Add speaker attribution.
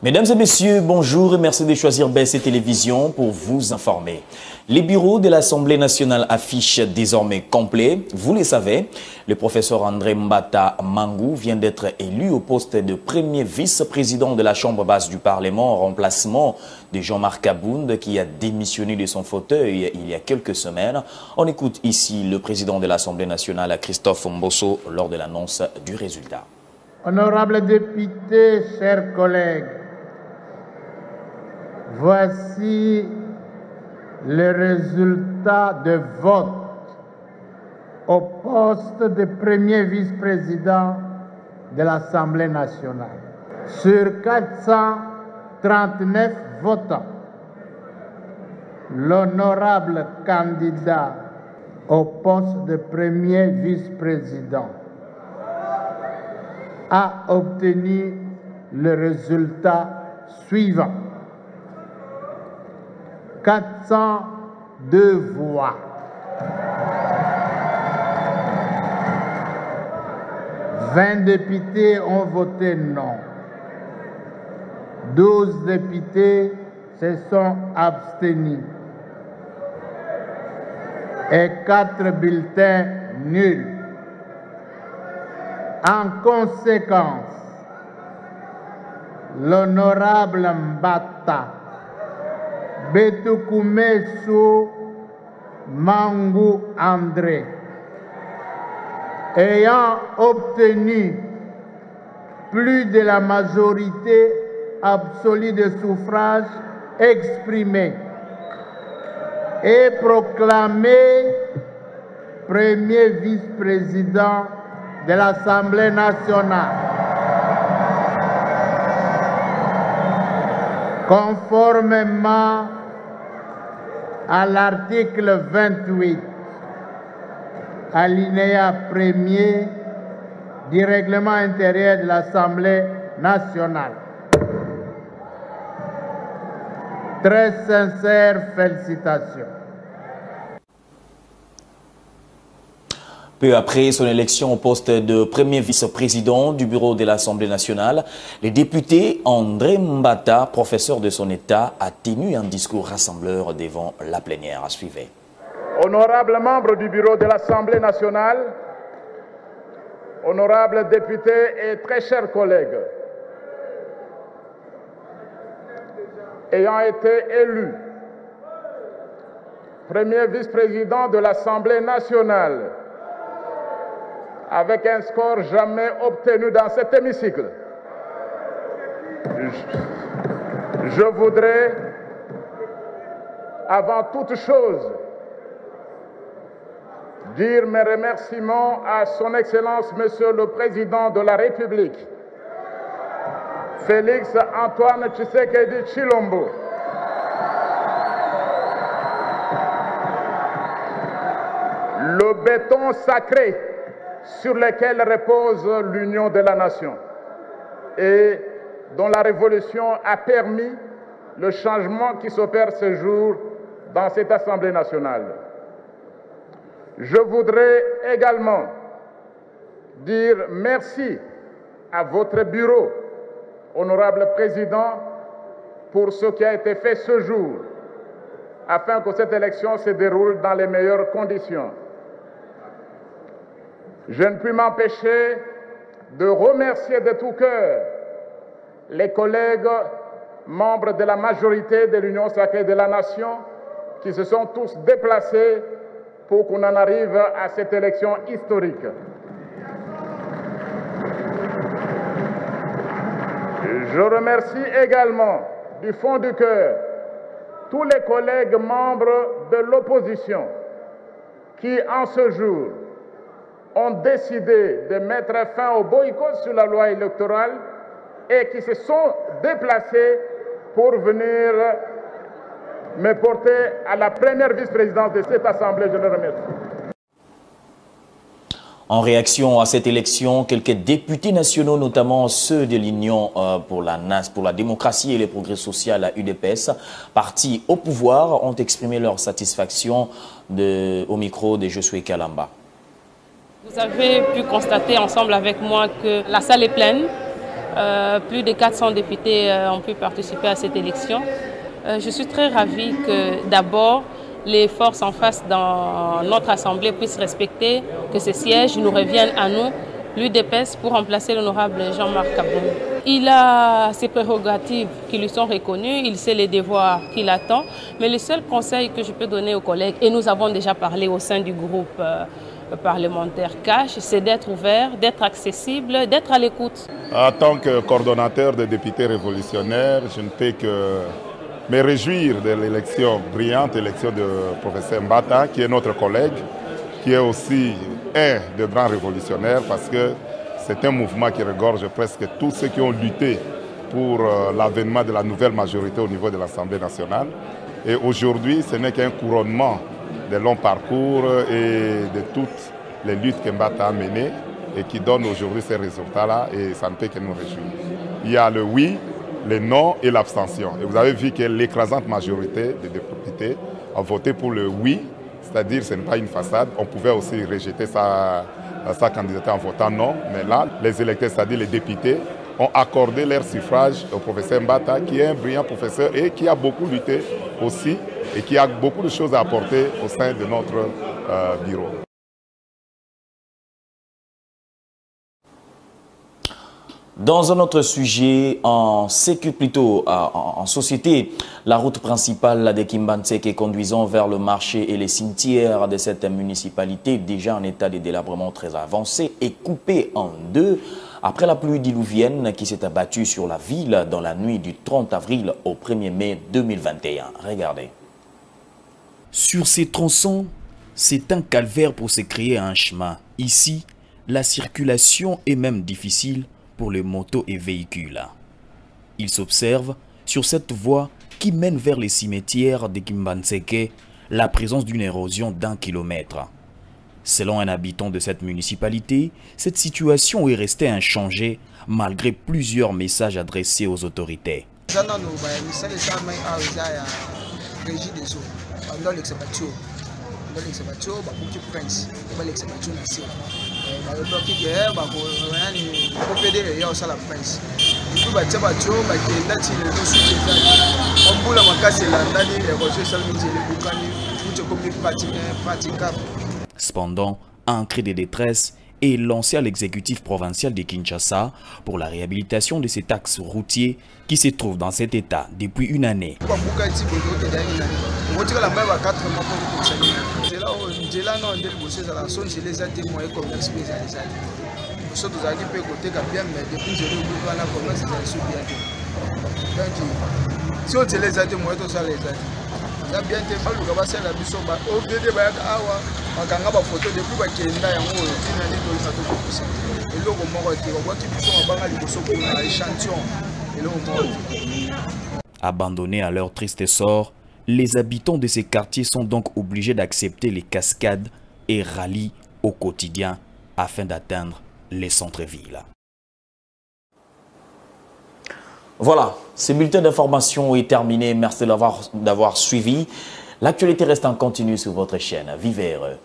Speaker 1: Mesdames et messieurs, bonjour et merci de choisir BC Télévision pour vous informer. Les bureaux de l'Assemblée nationale affichent désormais complets. Vous le savez, le professeur André Mbata Mangou vient d'être élu au poste de premier vice-président de la Chambre basse du Parlement en remplacement de Jean-Marc Abound qui a démissionné de son fauteuil il y a quelques semaines. On écoute ici le président de l'Assemblée nationale, Christophe Mbosso, lors de l'annonce du résultat.
Speaker 2: Honorables députés, chers collègues, voici le résultat de vote au poste de premier vice-président de l'Assemblée nationale. Sur 439 votants, l'honorable candidat au poste de premier vice-président a obtenu le résultat suivant. 402 voix. 20 députés ont voté non. 12 députés se sont abstenus. Et 4 bulletins nuls. En conséquence, l'honorable Mbata Betoukoumessou Mangou André, ayant obtenu plus de la majorité absolue des suffrages exprimés, est proclamé premier vice-président de l'Assemblée nationale. Conformément à l'article 28, alinéa 1er du règlement intérieur de l'Assemblée nationale. Très sincères félicitations.
Speaker 1: Peu après son élection au poste de premier vice-président du bureau de l'Assemblée nationale, le député André Mbata, professeur de son État, a tenu un discours rassembleur devant la plénière. À suivre.
Speaker 3: Honorables membres du bureau de l'Assemblée nationale, honorables députés et très chers collègues, ayant été élu premier vice-président de l'Assemblée nationale, avec un score jamais obtenu dans cet hémicycle, je voudrais, avant toute chose, dire mes remerciements à son Excellence, Monsieur le Président de la République, Félix Antoine Tshisekedi Tshilombo, le béton sacré sur lequel repose l'union de la nation et dont la révolution a permis le changement qui s'opère ce jour dans cette Assemblée nationale. Je voudrais également dire merci à votre bureau, honorable président, pour ce qui a été fait ce jour, afin que cette élection se déroule dans les meilleures conditions. Je ne puis m'empêcher de remercier de tout cœur les collègues membres de la majorité de l'Union sacrée de la nation qui se sont tous déplacés pour qu'on en arrive à cette élection historique. Je remercie également du fond du cœur tous les collègues membres de l'opposition qui, en ce jour, ont décidé de mettre fin au boycott sur la loi électorale et qui se sont déplacés pour venir me porter à la première vice-présidence de cette Assemblée. Je les remercie.
Speaker 1: En réaction à cette élection, quelques députés nationaux, notamment ceux de l'Union pour la démocratie et le progrès social à UDPS, partis au pouvoir, ont exprimé leur satisfaction au micro de Josué Kalamba.
Speaker 4: Vous avez pu constater ensemble avec moi que la salle est pleine. Plus de 400 députés ont pu participer à cette élection. Je suis très ravie que d'abord les forces en face dans notre Assemblée puissent respecter que ces sièges nous reviennent à nous, l'UDPS, pour remplacer l'honorable Jean-Marc Kaboun. Il a ses prérogatives qui lui sont reconnues, il sait les devoirs qu'il attend, mais le seul conseil que je peux donner aux collègues, et nous avons déjà parlé au sein du groupe parlementaire CASH, c'est d'être ouvert, d'être accessible, d'être à l'écoute.
Speaker 3: En tant que coordonnateur des députés révolutionnaires, je ne peux que me réjouir de l'élection, brillante élection de professeur Mbata, qui est notre collègue, qui est aussi un des grands révolutionnaires, parce que c'est un mouvement qui regorge presque tous ceux qui ont lutté pour l'avènement de la nouvelle majorité au niveau de l'Assemblée nationale. Et aujourd'hui, ce n'est qu'un couronnement de longs parcours et de toutes les luttes que Mbata a menées et qui donnent aujourd'hui ces résultats-là, et ça ne peut que nous réjouir. Il y a le oui, le non et l'abstention. Et vous avez vu que l'écrasante majorité des députés a voté pour le oui, c'est-à-dire que ce n'est pas une façade. On pouvait aussi rejeter sa candidature en votant non, mais là, les électeurs, c'est-à-dire les députés, ont accordé leur suffrage au professeur Mbata, qui est un brillant professeur et qui a beaucoup lutté aussi et qui a beaucoup de choses à apporter au sein de notre bureau.
Speaker 1: Dans un autre sujet, en société, la route principale de Kimbantseke conduisant vers le marché et les cimetières de cette municipalité, déjà en état de délabrement très avancé, est coupée en deux après la pluie diluvienne qui s'est abattue sur la ville dans la nuit du 30 avril au 1er mai 2021. Regardez. Sur ces tronçons, c'est un calvaire pour se créer un chemin. Ici, la circulation est même difficile pour les motos et véhicules. Il s'observe sur cette voie qui mène vers les cimetières de Kimbantseke la présence d'une érosion d'1 kilomètre. Selon un habitant de cette municipalité, cette situation est restée inchangée malgré plusieurs messages adressés aux autorités. Cependant, un cri de détresse est lancé à l'exécutif provincial de Kinshasa pour la réhabilitation de cet axe routier qui se trouve dans cet état depuis une année. Abandonnés à leur triste sort, les habitants de ces quartiers sont donc obligés d'accepter les cascades et rallient au quotidien afin d'atteindre les centres-villes. Voilà, ce bulletin d'information est terminé. Merci d'avoir suivi. L'actualité reste en continu sur votre chaîne. Vivez heureux.